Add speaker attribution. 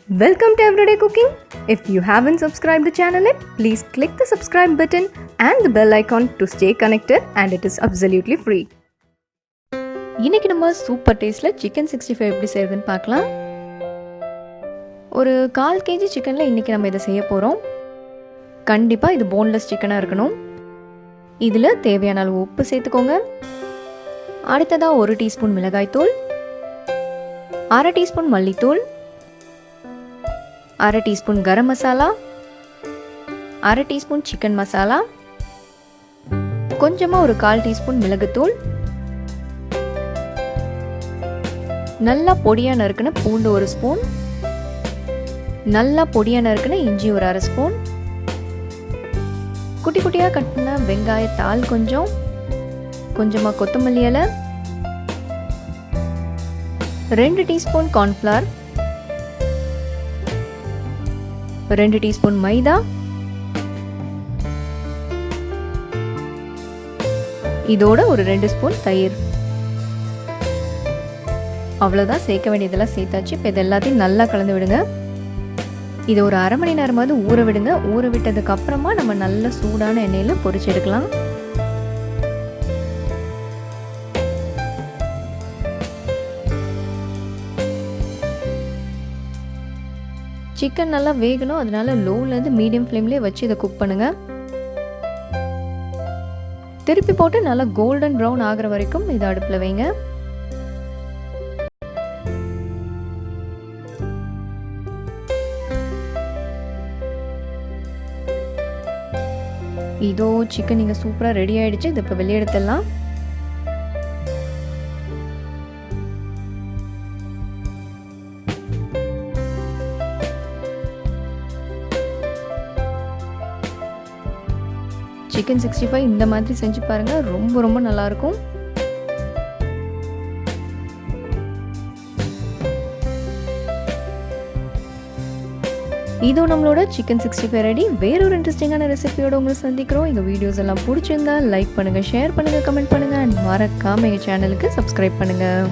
Speaker 1: Welcome to Everyday Cooking. If you haven't subscribed the channel yet, please click the subscribe button and the bell icon to stay connected, and it is absolutely free.
Speaker 2: இன்னைக்கு நம்ம super டேஸ்ட்டில் chicken 65 எப்படி செய்யறதுன்னு பார்க்கலாம். ஒரு 1/4 kg சிக்கனில் இன்றைக்கி நம்ம இதை செய்ய போகிறோம். கண்டிப்பாக இது போன்லெஸ் சிக்கனாக இருக்கணும். இதில் தேவையான அளவு உப்பு சேர்த்துக்கோங்க. அடுத்ததாக 1 டீஸ்பூன் மிளகாய்த்தூள், 1/2 டீஸ்பூன் மல்லித்தூள், 1/2 teaspoon garam masala, 1/2 teaspoon chicken masala, கொஞ்சமாக ஒரு 1/4 டீஸ்பூன் மிளகுத்தூள், நல்லா பொடியாக நறுக்கின பூண்டு 1 ஸ்பூன், நல்லா பொடியாக நறுக்கின இஞ்சி ஒரு 1/2 ஸ்பூன், குட்டி குட்டியாக கட்டின வெங்காயத்தாள் கொஞ்சமாக கொத்தமல்லி இலை, 2 டீஸ்பூன் கார்ன்ஃப்ளவர், 2 டீஸ்பூன் மைதா, இதோட ஒரு 2 ஸ்பூன் தயிர். அவ்வளோதான், சேர்க்க வேண்டியதெல்லாம் சேர்த்தாச்சு. இப்போ இது எல்லாத்தையும் நல்லா கலந்து விடுங்க. இதை ஒரு 1/2 மணி நேரமாவது ஊற விடுங்க. ஊற விட்டதுக்கு அப்புறமா நம்ம நல்ல சூடான எண்ணெயில் பொரிச்சு எடுக்கலாம். சிக்கன் நல்லா வேகணும், அதனால லோலேருந்து மீடியம் ஃப்ளேம்லேயே வச்சு இதை குக் பண்ணுங்க. திருப்பி போட்டு நல்லா கோல்டன் ப்ரௌன் ஆகிற வரைக்கும் இதை அடுப்பில் வைங்க. இதோ சிக்கன் நீங்கள் சூப்பராக ரெடி ஆகிடுச்சு. இதை இப்போ வெளியே எடுத்துடலாம். சிக்கன் 65 இந்த மாதிரி செஞ்சு பாருங்கள், ரொம்ப ரொம்ப நல்லாயிருக்கும். இதோ நம்மளோட சிக்கன் 65 ரெடி. வேறொரு இன்ட்ரெஸ்டிங்கான ரெசிபியோட உங்களை சந்திக்கிறோம். எங்கள் வீடியோஸ் எல்லாம் பிடிச்சிருந்தா லைக் பண்ணுங்கள், ஷேர் பண்ணுங்கள், கமெண்ட் பண்ணுங்கள், அண்ட் மறக்காமல் எங்கள் சேனலுக்கு சப்ஸ்கிரைப் பண்ணுங்கள்.